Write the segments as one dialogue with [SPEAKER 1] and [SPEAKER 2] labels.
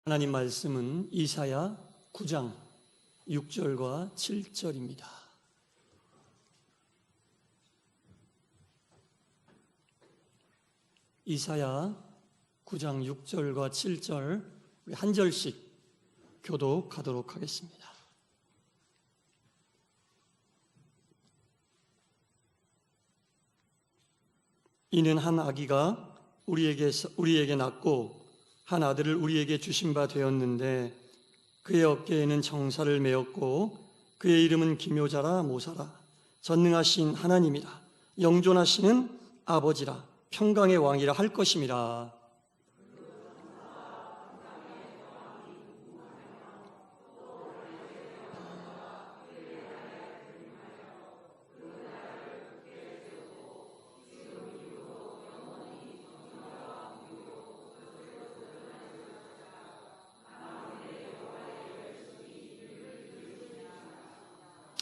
[SPEAKER 1] 하나님 말씀은 이사야 9장 6절과 7절입니다. 이사야 9장 6절과 7절 우리 한 절씩 교독하도록 하겠습니다. 이는 한 아기가 우리에게 낳고 한 아들을 우리에게 주신 바 되었는데 그의 어깨에는 정사를 메었고 그의 이름은 기묘자라 모사라 전능하신 하나님이라 영존하시는 아버지라 평강의 왕이라 할 것임이라.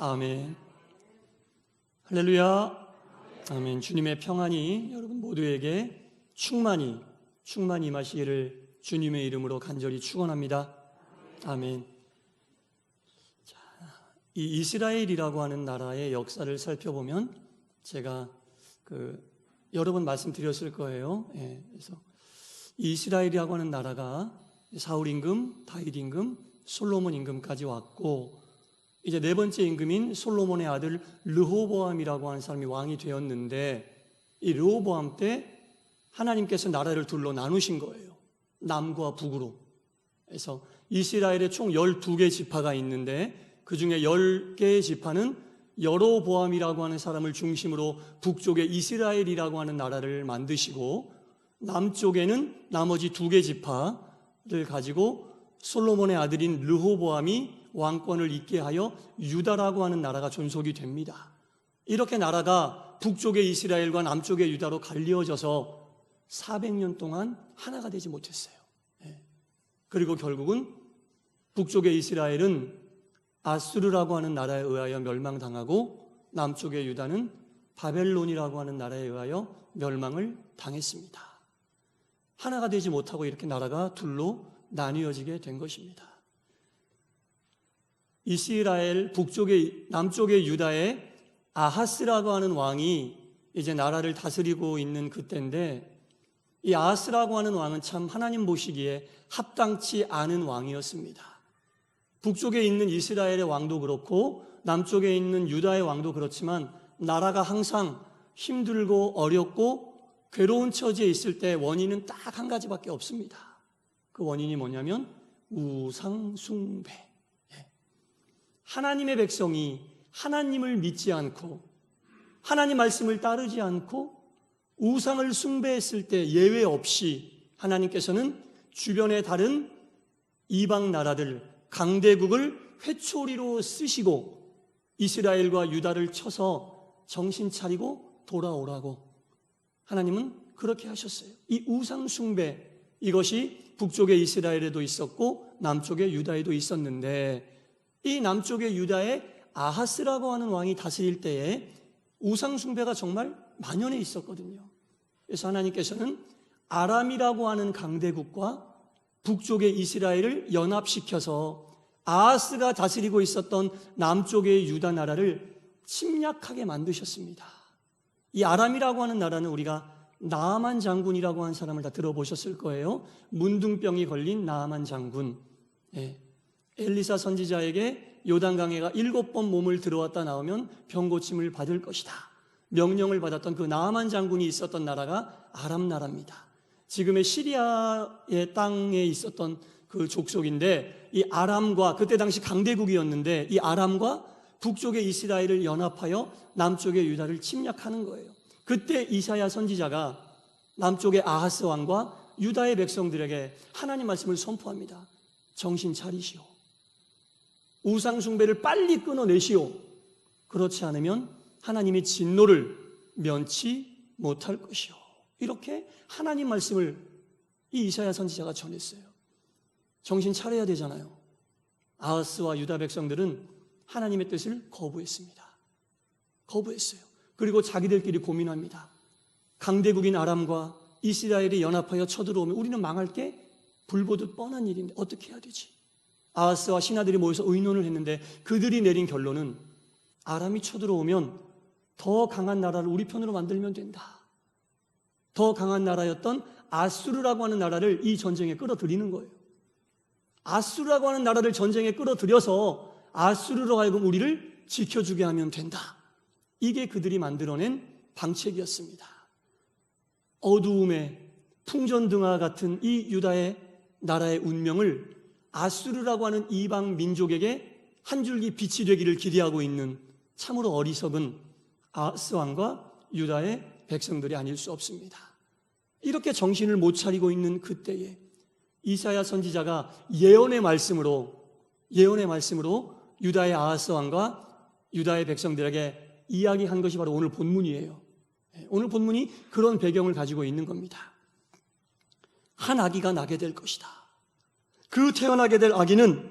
[SPEAKER 1] 아멘. 할렐루야. 아멘. 주님의 평안이 여러분 모두에게 충만히 임하시기를 주님의 이름으로 간절히 축원합니다. 아멘. 자, 이 이스라엘이라고 하는 나라의 역사를 살펴보면 제가 여러 번 말씀드렸을 거예요. 그래서 이 이스라엘이라고 하는 나라가 사울 임금, 다윗 임금, 솔로몬 임금까지 왔고 이제 네 번째 임금인 솔로몬의 아들 르호보암이라고 하는 사람이 왕이 되었는데 이 르호보암 때 하나님께서 나라를 둘로 나누신 거예요. 남과 북으로. 그래서 이스라엘에 총 12개 지파가 있는데 그 중에 10개의 지파는 여로보암이라고 하는 사람을 중심으로 북쪽에 이스라엘이라고 하는 나라를 만드시고 남쪽에는 나머지 2개 지파를 가지고 솔로몬의 아들인 르호보암이 왕권을 잇게 하여 유다라고 하는 나라가 존속이 됩니다. 이렇게 나라가 북쪽의 이스라엘과 남쪽의 유다로 갈리어져서 400년 동안 하나가 되지 못했어요. 그리고 결국은 북쪽의 이스라엘은 아수르라고 하는 나라에 의하여 멸망당하고 남쪽의 유다는 바벨론이라고 하는 나라에 의하여 멸망을 당했습니다. 하나가 되지 못하고 이렇게 나라가 둘로 나뉘어지게 된 것입니다. 이스라엘 남쪽의 유다에 아하스라고 하는 왕이 이제 나라를 다스리고 있는 그때인데 이 아하스라고 하는 왕은 참 하나님 보시기에 합당치 않은 왕이었습니다. 북쪽에 있는 이스라엘의 왕도 그렇고 남쪽에 있는 유다의 왕도 그렇지만 나라가 항상 힘들고 어렵고 괴로운 처지에 있을 때 원인은 딱 한 가지밖에 없습니다. 그 원인이 뭐냐면 우상숭배. 하나님의 백성이 하나님을 믿지 않고 하나님 말씀을 따르지 않고 우상을 숭배했을 때 예외 없이 하나님께서는 주변의 다른 이방 나라들, 강대국을 회초리로 쓰시고 이스라엘과 유다를 쳐서 정신 차리고 돌아오라고 하나님은 그렇게 하셨어요. 이 우상 숭배, 이것이 북쪽의 이스라엘에도 있었고 남쪽의 유다에도 있었는데 이 남쪽의 유다에 아하스라고 하는 왕이 다스릴 때에 우상 숭배가 정말 만연해 있었거든요. 그래서 하나님께서는 아람이라고 하는 강대국과 북쪽의 이스라엘을 연합시켜서 아하스가 다스리고 있었던 남쪽의 유다 나라를 침략하게 만드셨습니다. 이 아람이라고 하는 나라는 우리가 나아만 장군이라고 하는 사람을 다 들어보셨을 거예요. 문둥병이 걸린 나아만 장군. 엘리사 선지자에게 요단강에가 7번 몸을 들어왔다 나오면 병고침을 받을 것이다 명령을 받았던 그 나아만 장군이 있었던 나라가 아람 나라입니다. 지금의 시리아의 땅에 있었던 그 족속인데 이 아람과 그때 당시 강대국이었는데 이 아람과 북쪽의 이스라엘을 연합하여 남쪽의 유다를 침략하는 거예요. 그때 이사야 선지자가 남쪽의 아하스 왕과 유다의 백성들에게 하나님 말씀을 선포합니다. 정신 차리시오. 우상 숭배를 빨리 끊어내시오. 그렇지 않으면 하나님의 진노를 면치 못할 것이오. 이렇게 하나님 말씀을 이 이사야 선지자가 전했어요. 정신 차려야 되잖아요. 아하스와 유다 백성들은 하나님의 뜻을 거부했습니다. 거부했어요. 그리고 자기들끼리 고민합니다. 강대국인 아람과 이스라엘이 연합하여 쳐들어오면 우리는 망할 게 불보듯 뻔한 일인데 어떻게 해야 되지? 아하스와 신하들이 모여서 의논을 했는데 그들이 내린 결론은 아람이 쳐들어오면 더 강한 나라를 우리 편으로 만들면 된다. 더 강한 나라였던 아수르라고 하는 나라를 이 전쟁에 끌어들이는 거예요. 아수르라고 하는 나라를 전쟁에 끌어들여서 아수르로 하여금 우리를 지켜주게 하면 된다. 이게 그들이 만들어낸 방책이었습니다. 어두움의 풍전등화 같은 이 유다의 나라의 운명을 아수르라고 하는 이방 민족에게 한 줄기 빛이 되기를 기대하고 있는 참으로 어리석은 아하스 왕과 유다의 백성들이 아닐 수 없습니다. 이렇게 정신을 못 차리고 있는 그때에 이사야 선지자가 예언의 말씀으로 유다의 아하스 왕과 유다의 백성들에게 이야기한 것이 바로 오늘 본문이에요. 오늘 본문이 그런 배경을 가지고 있는 겁니다. 한 아기가 나게 될 것이다. 그 태어나게 될 아기는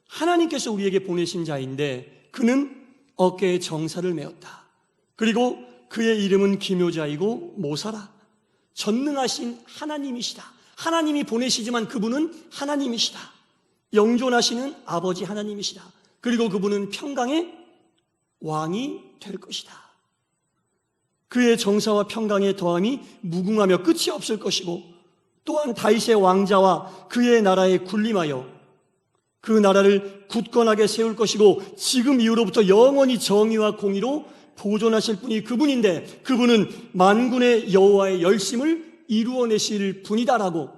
[SPEAKER 1] 하나님께서 우리에게 보내신 자인데 그는 어깨에 정사를 메었다. 그리고 그의 이름은 기묘자이고 모사라. 전능하신 하나님이시다. 하나님이 보내시지만 그분은 하나님이시다. 영존하시는 아버지 하나님이시다. 그리고 그분은 평강의 왕이 될 것이다. 그의 정사와 평강의 더함이 무궁하며 끝이 없을 것이고 또한 다윗의 왕자와 그의 나라에 군림하여 그 나라를 굳건하게 세울 것이고 지금 이후로부터 영원히 정의와 공의로 보존하실 분이 그분인데 그분은 만군의 여호와의 열심을 이루어내실 분이다라고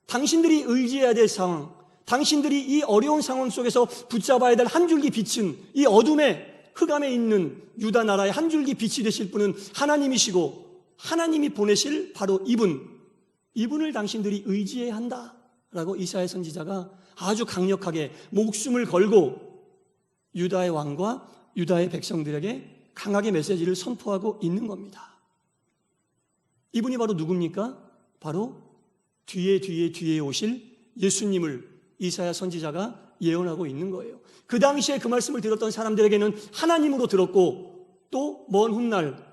[SPEAKER 1] 당신들이 의지해야 될 상황, 당신들이 이 어려운 상황 속에서 붙잡아야 될 한 줄기 빛은 이 어둠의 흑암에 있는 유다 나라의 한 줄기 빛이 되실 분은 하나님이시고 하나님이 보내실 바로 이분을 당신들이 의지해야 한다라고 이사야 선지자가 아주 강력하게 목숨을 걸고 유다의 왕과 유다의 백성들에게 강하게 메시지를 선포하고 있는 겁니다. 이분이 바로 누굽니까? 바로 뒤에 오실 예수님을 이사야 선지자가 예언하고 있는 거예요. 그 당시에 그 말씀을 들었던 사람들에게는 하나님으로 들었고 또 먼 훗날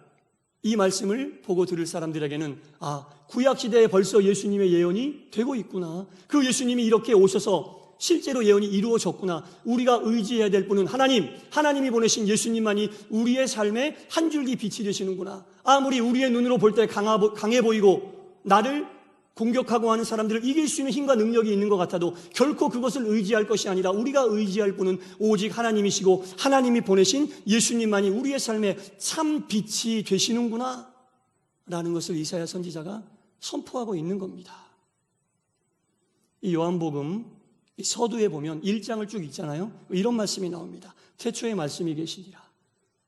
[SPEAKER 1] 이 말씀을 보고 들을 사람들에게는 구약시대에 벌써 예수님의 예언이 되고 있구나. 그 예수님이 이렇게 오셔서 실제로 예언이 이루어졌구나. 우리가 의지해야 될 분은 하나님이 보내신 예수님만이 우리의 삶의 한 줄기 빛이 되시는구나. 아무리 우리의 눈으로 볼 때 강해 보이고 나를 공격하고 하는 사람들을 이길 수 있는 힘과 능력이 있는 것 같아도 결코 그것을 의지할 것이 아니라 우리가 의지할 분은 오직 하나님이시고 하나님이 보내신 예수님만이 우리의 삶의 참 빛이 되시는구나 라는 것을 이사야 선지자가 선포하고 있는 겁니다. 이 요한복음 이 서두에 보면 1장을 쭉 읽잖아요. 이런 말씀이 나옵니다. 태초에 말씀이 계시니라.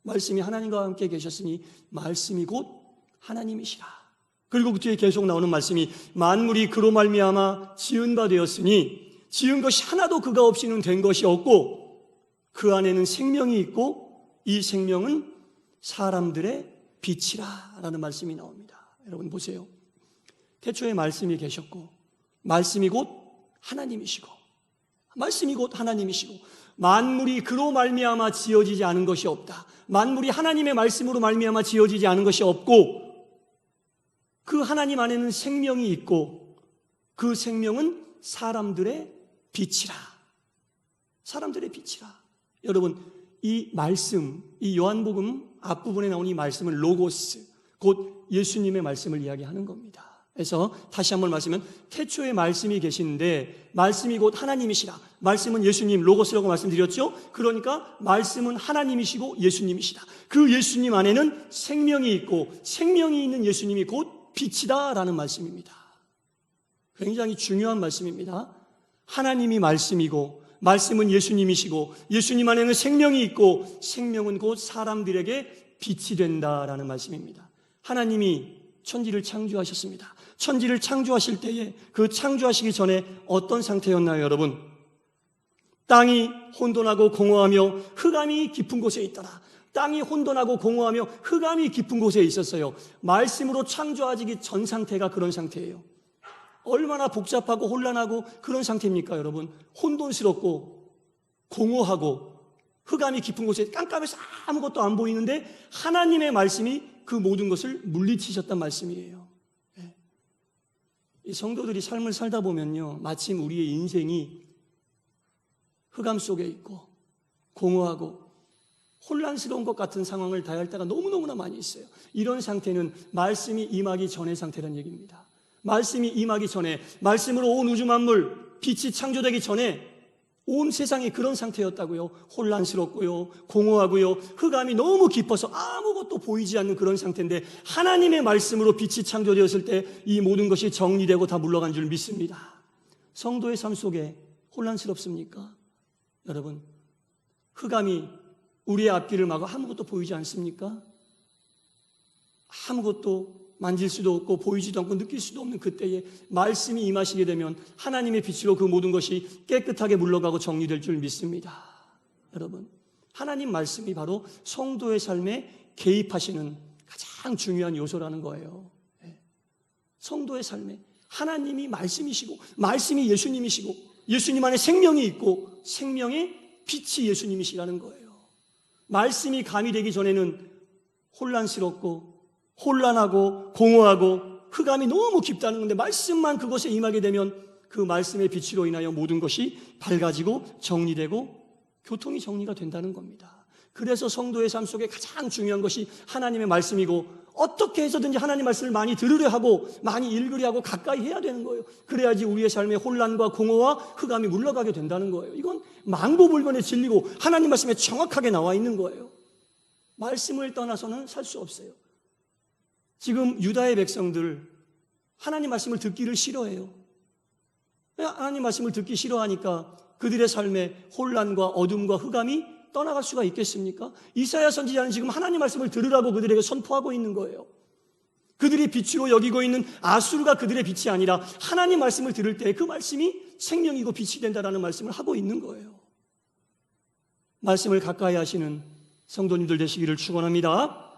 [SPEAKER 1] 말씀이 하나님과 함께 계셨으니 말씀이 곧 하나님이시라. 그리고 그 뒤에 계속 나오는 말씀이 만물이 그로 말미암아 지은 바 되었으니 지은 것이 하나도 그가 없이는 된 것이 없고 그 안에는 생명이 있고 이 생명은 사람들의 빛이라 라는 말씀이 나옵니다. 여러분 보세요. 태초에 말씀이 계셨고 말씀이 곧 하나님이시고 만물이 그로 말미암아 지어지지 않은 것이 없다. 만물이 하나님의 말씀으로 말미암아 지어지지 않은 것이 없고 그 하나님 안에는 생명이 있고 그 생명은 사람들의 빛이라. 여러분 이 말씀, 이 요한복음 앞부분에 나온 이 말씀은 로고스, 곧 예수님의 말씀을 이야기하는 겁니다. 그래서 다시 한번 말씀은 태초에 말씀이 계시는데 말씀이 곧 하나님이시라. 말씀은 예수님, 로고스라고 말씀드렸죠. 그러니까 말씀은 하나님이시고 예수님이시다. 그 예수님 안에는 생명이 있고 생명이 있는 예수님이 곧 빛이다 라는 말씀입니다. 굉장히 중요한 말씀입니다. 하나님이 말씀이고 말씀은 예수님이시고 예수님 안에는 생명이 있고 생명은 곧 사람들에게 빛이 된다라는 말씀입니다. 하나님이 천지를 창조하셨습니다. 천지를 창조하실 때에 그 창조하시기 전에 어떤 상태였나요, 여러분? 땅이 혼돈하고 공허하며 흑암이 깊은 곳에 있더라. 땅이 혼돈하고 공허하며 흑암이 깊은 곳에 있었어요. 말씀으로 창조하기 전 상태가 그런 상태예요. 얼마나 복잡하고 혼란하고 그런 상태입니까, 여러분? 혼돈스럽고 공허하고 흑암이 깊은 곳에 깜깜해서 아무것도 안 보이는데 하나님의 말씀이 그 모든 것을 물리치셨단 말씀이에요. 이 성도들이 삶을 살다 보면요, 마침 우리의 인생이 흑암 속에 있고 공허하고 혼란스러운 것 같은 상황을 다할 때가 너무너무나 많이 있어요. 이런 상태는 말씀이 임하기 전의 상태란 얘기입니다. 말씀이 임하기 전에, 말씀으로 온 우주 만물, 빛이 창조되기 전에 온 세상이 그런 상태였다고요. 혼란스럽고요, 공허하고요, 흑암이 너무 깊어서 아무것도 보이지 않는 그런 상태인데, 하나님의 말씀으로 빛이 창조되었을 때 이 모든 것이 정리되고 다 물러간 줄 믿습니다. 성도의 삶 속에 혼란스럽습니까? 여러분, 흑암이 우리의 앞길을 막아 아무것도 보이지 않습니까? 아무것도 만질 수도 없고 보이지도 않고 느낄 수도 없는 그때에 말씀이 임하시게 되면 하나님의 빛으로 그 모든 것이 깨끗하게 물러가고 정리될 줄 믿습니다. 여러분, 하나님 말씀이 바로 성도의 삶에 개입하시는 가장 중요한 요소라는 거예요. 성도의 삶에 하나님이 말씀이시고, 말씀이 예수님이시고, 예수님 안에 생명이 있고, 생명의 빛이 예수님이시라는 거예요. 말씀이 가미되기 전에는 혼란스럽고 혼란하고 공허하고 흑암이 너무 깊다는 건데, 말씀만 그것에 임하게 되면 그 말씀의 빛으로 인하여 모든 것이 밝아지고 정리되고 교통이 정리가 된다는 겁니다. 그래서 성도의 삶 속에 가장 중요한 것이 하나님의 말씀이고, 어떻게 해서든지 하나님 말씀을 많이 들으려 하고 많이 읽으려 하고 가까이 해야 되는 거예요. 그래야지 우리의 삶에 혼란과 공허와 흑암이 물러가게 된다는 거예요. 이건 만고불변의 진리고 하나님 말씀에 정확하게 나와 있는 거예요. 말씀을 떠나서는 살 수 없어요. 지금 유다의 백성들 하나님 말씀을 듣기를 싫어해요. 하나님 말씀을 듣기 싫어하니까 그들의 삶에 혼란과 어둠과 흑암이 떠나갈 수가 있겠습니까? 이사야 선지자는 지금 하나님 말씀을 들으라고 그들에게 선포하고 있는 거예요. 그들이 빛으로 여기고 있는 아수르가 그들의 빛이 아니라 하나님 말씀을 들을 때 그 말씀이 생명이고 빛이 된다라는 말씀을 하고 있는 거예요. 말씀을 가까이 하시는 성도님들 되시기를 축원합니다.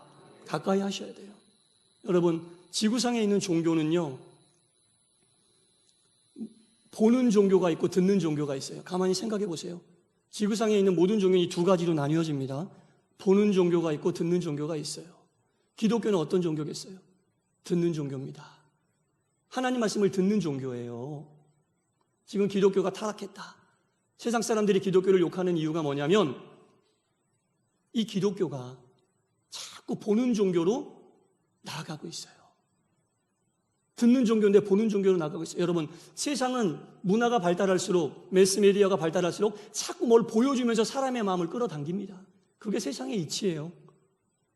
[SPEAKER 1] 가까이 하셔야 돼요. 여러분, 지구상에 있는 종교는요, 보는 종교가 있고 듣는 종교가 있어요. 가만히 생각해 보세요. 지구상에 있는 모든 종교는 두 가지로 나뉘어집니다. 보는 종교가 있고 듣는 종교가 있어요. 기독교는 어떤 종교겠어요? 듣는 종교입니다. 하나님 말씀을 듣는 종교예요. 지금 기독교가 타락했다, 세상 사람들이 기독교를 욕하는 이유가 뭐냐면, 이 기독교가 자꾸 보는 종교로 나아가고 있어요. 듣는 종교인데 보는 종교로 나가고 있어요. 여러분, 세상은 문화가 발달할수록, 매스미디어가 발달할수록 자꾸 뭘 보여주면서 사람의 마음을 끌어당깁니다. 그게 세상의 이치예요.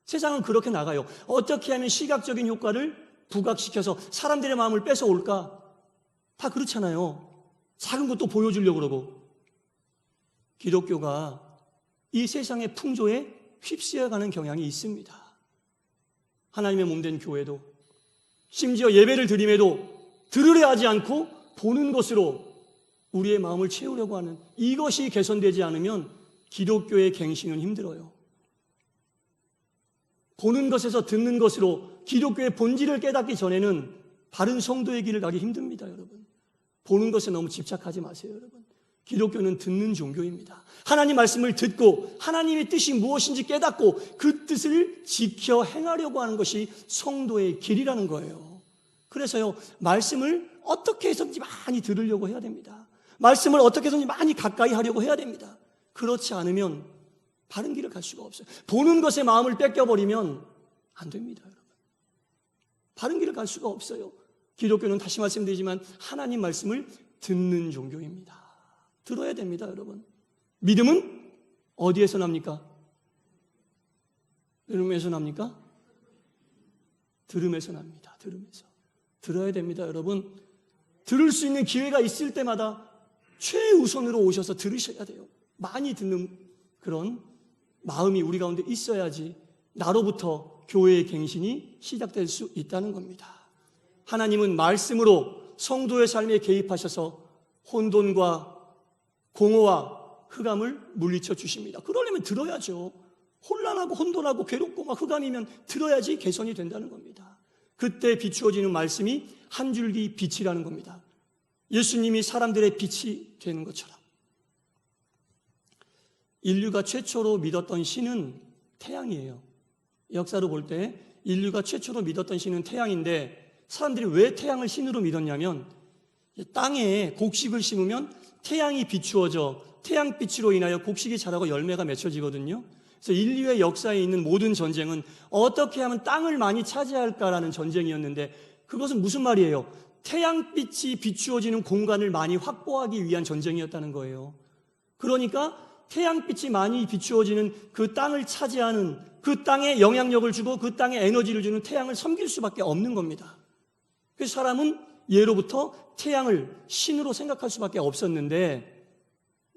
[SPEAKER 1] 세상은 그렇게 나가요. 어떻게 하면 시각적인 효과를 부각시켜서 사람들의 마음을 뺏어올까? 다 그렇잖아요. 작은 것도 보여주려고 그러고. 기독교가 이 세상의 풍조에 휩쓰여가는 경향이 있습니다. 하나님의 몸된 교회도, 심지어 예배를 드림에도 들으려 하지 않고 보는 것으로 우리의 마음을 채우려고 하는, 이것이 개선되지 않으면 기독교의 갱신은 힘들어요. 보는 것에서 듣는 것으로 기독교의 본질을 깨닫기 전에는 바른 성도의 길을 가기 힘듭니다. 여러분, 보는 것에 너무 집착하지 마세요. 여러분, 기독교는 듣는 종교입니다. 하나님 말씀을 듣고 하나님의 뜻이 무엇인지 깨닫고 그 뜻을 지켜 행하려고 하는 것이 성도의 길이라는 거예요. 그래서요, 말씀을 어떻게 해서든지 많이 들으려고 해야 됩니다. 말씀을 어떻게 해서든지 많이 가까이 하려고 해야 됩니다. 그렇지 않으면 바른 길을 갈 수가 없어요. 보는 것에 마음을 뺏겨버리면 안 됩니다. 여러분, 바른 길을 갈 수가 없어요. 기독교는 다시 말씀드리지만 하나님 말씀을 듣는 종교입니다. 들어야 됩니다. 여러분, 믿음은 어디에서 납니까? 들음에서 납니까? 들음에서 납니다. 들음에서. 들어야 됩니다. 여러분, 들을 수 있는 기회가 있을 때마다 최우선으로 오셔서 들으셔야 돼요. 많이 듣는 그런 마음이 우리 가운데 있어야지 나로부터 교회의 갱신이 시작될 수 있다는 겁니다. 하나님은 말씀으로 성도의 삶에 개입하셔서 혼돈과 공허와 흑암을 물리쳐 주십니다. 그러려면 들어야죠. 혼란하고 혼돈하고 괴롭고 막 흑암이면 들어야지 개선이 된다는 겁니다. 그때 비추어지는 말씀이 한 줄기 빛이라는 겁니다. 예수님이 사람들의 빛이 되는 것처럼. 인류가 최초로 믿었던 신은 태양이에요. 역사로 볼 때 인류가 최초로 믿었던 신은 태양인데, 사람들이 왜 태양을 신으로 믿었냐면 땅에 곡식을 심으면 태양이 비추어져 태양빛으로 인하여 곡식이 자라고 열매가 맺혀지거든요. 그래서 인류의 역사에 있는 모든 전쟁은 어떻게 하면 땅을 많이 차지할까라는 전쟁이었는데, 그것은 무슨 말이에요? 태양빛이 비추어지는 공간을 많이 확보하기 위한 전쟁이었다는 거예요. 그러니까 태양빛이 많이 비추어지는 그 땅을 차지하는, 그 땅에 영향력을 주고 그 땅에 에너지를 주는 태양을 섬길 수밖에 없는 겁니다. 그래서 사람은 예로부터 태양을 신으로 생각할 수밖에 없었는데,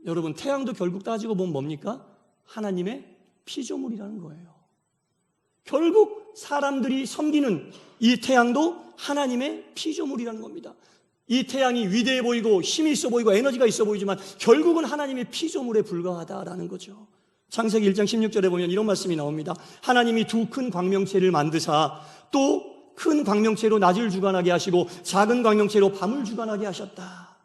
[SPEAKER 1] 여러분, 태양도 결국 따지고 보면 뭡니까? 하나님의 피조물이라는 거예요. 결국 사람들이 섬기는 이 태양도 하나님의 피조물이라는 겁니다. 이 태양이 위대해 보이고 힘이 있어 보이고 에너지가 있어 보이지만 결국은 하나님의 피조물에 불과하다라는 거죠. 창세기 1장 16절에 보면 이런 말씀이 나옵니다. 하나님이 두 큰 광명체를 만드사 또 큰 광명체로 낮을 주관하게 하시고 작은 광명체로 밤을 주관하게 하셨다.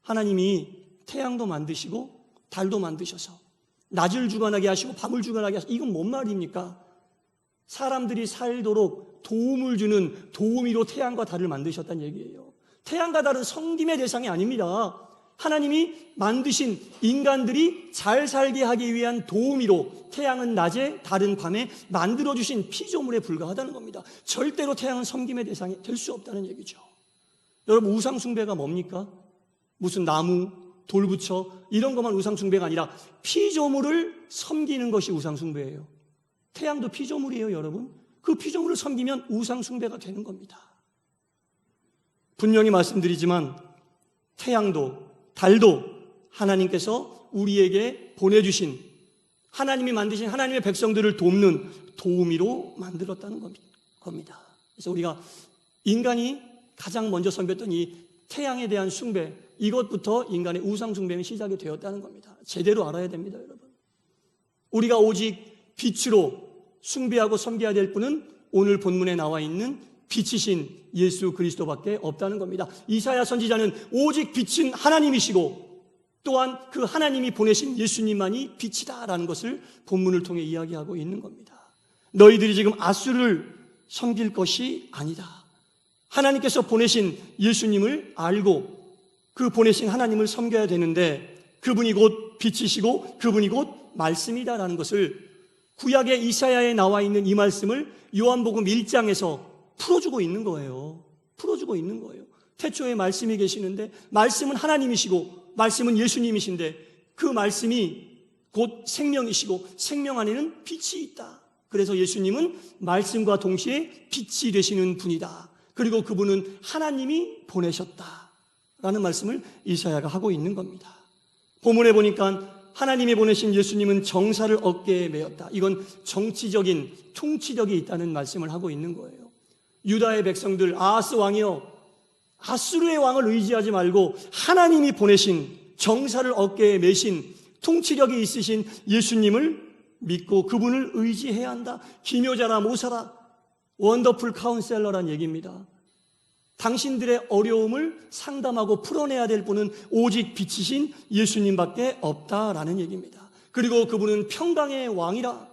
[SPEAKER 1] 하나님이 태양도 만드시고 달도 만드셔서 낮을 주관하게 하시고 밤을 주관하게 하시고, 이건 뭔 말입니까? 사람들이 살도록 도움을 주는 도우미로 태양과 달을 만드셨다는 얘기예요. 태양과 달은 섬김의 대상이 아닙니다. 하나님이 만드신 인간들이 잘 살게 하기 위한 도우미로 태양은 낮에 달은 밤에 만들어주신 피조물에 불과하다는 겁니다. 절대로 태양은 섬김의 대상이 될 수 없다는 얘기죠. 여러분, 우상숭배가 뭡니까? 무슨 나무, 돌부처 이런 것만 우상숭배가 아니라 피조물을 섬기는 것이 우상숭배예요. 태양도 피조물이에요, 여러분. 그 피조물을 섬기면 우상숭배가 되는 겁니다. 분명히 말씀드리지만 태양도 달도 하나님께서 우리에게 보내주신, 하나님이 만드신 하나님의 백성들을 돕는 도우미로 만들었다는 겁니다. 그래서 우리가 인간이 가장 먼저 섬겼던 이 태양에 대한 숭배, 이것부터 인간의 우상 숭배는 시작이 되었다는 겁니다. 제대로 알아야 됩니다, 여러분. 우리가 오직 빛으로 숭배하고 섬겨야 될 분은 오늘 본문에 나와 있는 빛이신 예수 그리스도밖에 없다는 겁니다. 이사야 선지자는 오직 빛은 하나님이시고 또한 그 하나님이 보내신 예수님만이 빛이다라는 것을 본문을 통해 이야기하고 있는 겁니다. 너희들이 지금 아수를 섬길 것이 아니다. 하나님께서 보내신 예수님을 알고 그 보내신 하나님을 섬겨야 되는데, 그분이 곧 빛이시고 그분이 곧 말씀이다라는 것을 구약의 이사야에 나와 있는 이 말씀을 요한복음 1장에서 풀어주고 있는 거예요. 풀어주고 있는 거예요. 태초에 말씀이 계시는데 말씀은 하나님이시고 말씀은 예수님이신데 그 말씀이 곧 생명이시고 생명 안에는 빛이 있다. 그래서 예수님은 말씀과 동시에 빛이 되시는 분이다. 그리고 그분은 하나님이 보내셨다라는 말씀을 이사야가 하고 있는 겁니다. 본문에 보니까 하나님이 보내신 예수님은 정사를 어깨에 메었다. 이건 정치적인 통치력이 있다는 말씀을 하고 있는 거예요. 유다의 백성들, 아하스 왕이여, 아수르의 왕을 의지하지 말고 하나님이 보내신 정사를 어깨에 메신 통치력이 있으신 예수님을 믿고 그분을 의지해야 한다. 기묘자라 모사라, 원더풀 카운셀러란 얘기입니다. 당신들의 어려움을 상담하고 풀어내야 될 분은 오직 빛이신 예수님밖에 없다라는 얘기입니다. 그리고 그분은 평강의 왕이라.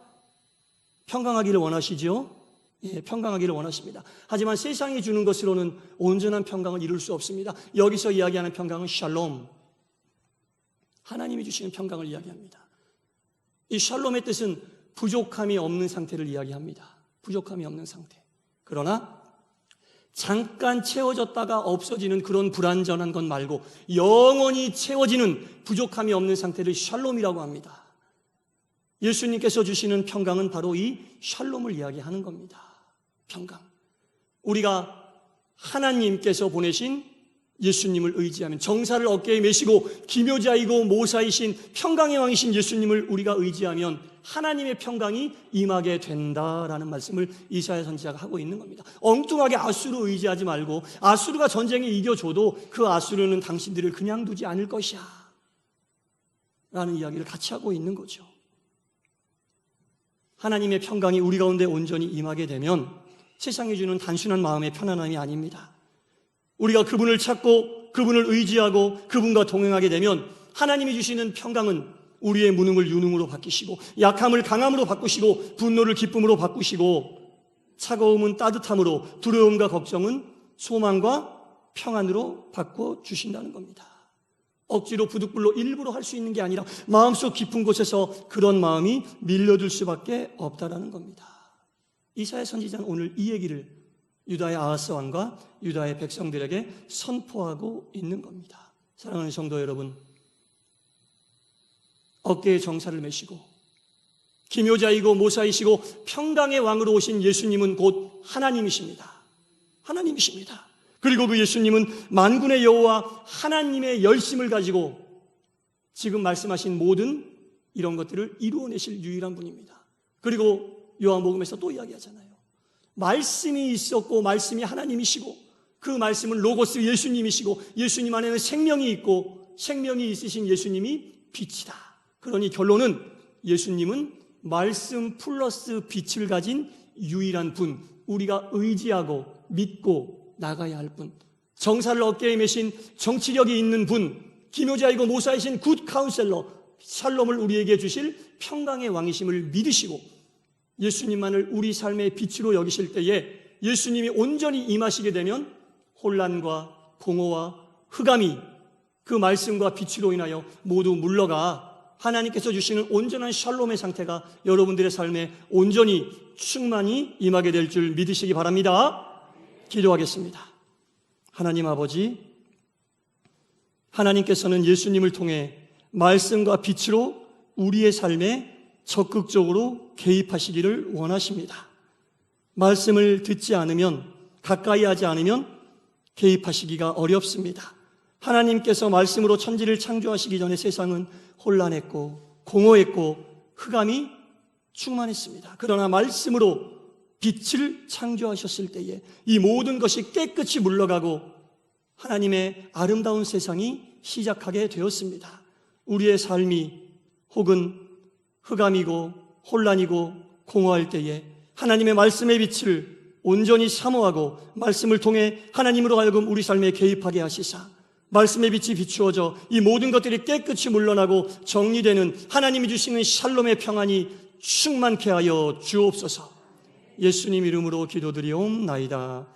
[SPEAKER 1] 평강하기를 원하시죠? 예, 평강하기를 원하십니다. 하지만 세상이 주는 것으로는 온전한 평강을 이룰 수 없습니다. 여기서 이야기하는 평강은 샬롬, 하나님이 주시는 평강을 이야기합니다. 이 샬롬의 뜻은 부족함이 없는 상태를 이야기합니다. 부족함이 없는 상태. 그러나 잠깐 채워졌다가 없어지는 그런 불완전한 것 말고 영원히 채워지는 부족함이 없는 상태를 샬롬이라고 합니다. 예수님께서 주시는 평강은 바로 이 샬롬을 이야기하는 겁니다. 평강. 우리가 하나님께서 보내신 예수님을 의지하면, 정사를 어깨에 메시고 기묘자이고 모사이신 평강의 왕이신 예수님을 우리가 의지하면 하나님의 평강이 임하게 된다라는 말씀을 이사야 선지자가 하고 있는 겁니다. 엉뚱하게 아수르 의지하지 말고, 아수르가 전쟁에 이겨줘도 그 아수르는 당신들을 그냥 두지 않을 것이야 라는 이야기를 같이 하고 있는 거죠. 하나님의 평강이 우리 가운데 온전히 임하게 되면 세상이 주는 단순한 마음의 편안함이 아닙니다. 우리가 그분을 찾고 그분을 의지하고 그분과 동행하게 되면 하나님이 주시는 평강은 우리의 무능을 유능으로 바꾸시고 약함을 강함으로 바꾸시고 분노를 기쁨으로 바꾸시고 차가움은 따뜻함으로, 두려움과 걱정은 소망과 평안으로 바꿔주신다는 겁니다. 억지로 부득불로 일부러 할 수 있는 게 아니라 마음속 깊은 곳에서 그런 마음이 밀려들 수밖에 없다라는 겁니다. 이사야 선지자는 오늘 이 얘기를 유다의 아하스 왕과 유다의 백성들에게 선포하고 있는 겁니다. 사랑하는 성도 여러분, 어깨에 정사를 메시고 기묘자이고 모사이시고 평강의 왕으로 오신 예수님은 곧 하나님이십니다. 하나님이십니다. 그리고 그 예수님은 만군의 여호와 하나님의 열심을 가지고 지금 말씀하신 모든 이런 것들을 이루어내실 유일한 분입니다. 그리고 요한복음에서 또 이야기하잖아요. 말씀이 있었고 말씀이 하나님이시고 그 말씀은 로고스 예수님이시고 예수님 안에는 생명이 있고 생명이 있으신 예수님이 빛이다. 그러니 결론은 예수님은 말씀 플러스 빛을 가진 유일한 분, 우리가 의지하고 믿고 나가야 할 분, 정사를 어깨에 메신 정치력이 있는 분, 기묘자이고 모사이신 굿 카운셀러, 샬롬을 우리에게 주실 평강의 왕이심을 믿으시고 예수님만을 우리 삶의 빛으로 여기실 때에 예수님이 온전히 임하시게 되면 혼란과 공허와 흑암이 그 말씀과 빛으로 인하여 모두 물러가 하나님께서 주시는 온전한 샬롬의 상태가 여러분들의 삶에 온전히 충만히 임하게 될 줄 믿으시기 바랍니다. 기도하겠습니다. 하나님 아버지, 하나님께서는 예수님을 통해 말씀과 빛으로 우리의 삶에 적극적으로 개입하시기를 원하십니다. 말씀을 듣지 않으면, 가까이 하지 않으면 개입하시기가 어렵습니다. 하나님께서 말씀으로 천지를 창조하시기 전에 세상은 혼란했고 공허했고 흑암이 충만했습니다. 그러나 말씀으로 빛을 창조하셨을 때에 이 모든 것이 깨끗이 물러가고 하나님의 아름다운 세상이 시작하게 되었습니다. 우리의 삶이 혹은 흑암이고 혼란이고 공허할 때에 하나님의 말씀의 빛을 온전히 사모하고 말씀을 통해 하나님으로 하여금 우리 삶에 개입하게 하시사 말씀의 빛이 비추어져 이 모든 것들이 깨끗이 물러나고 정리되는 하나님이 주시는 샬롬의 평안이 충만케 하여 주옵소서. 예수님 이름으로 기도드리옵나이다.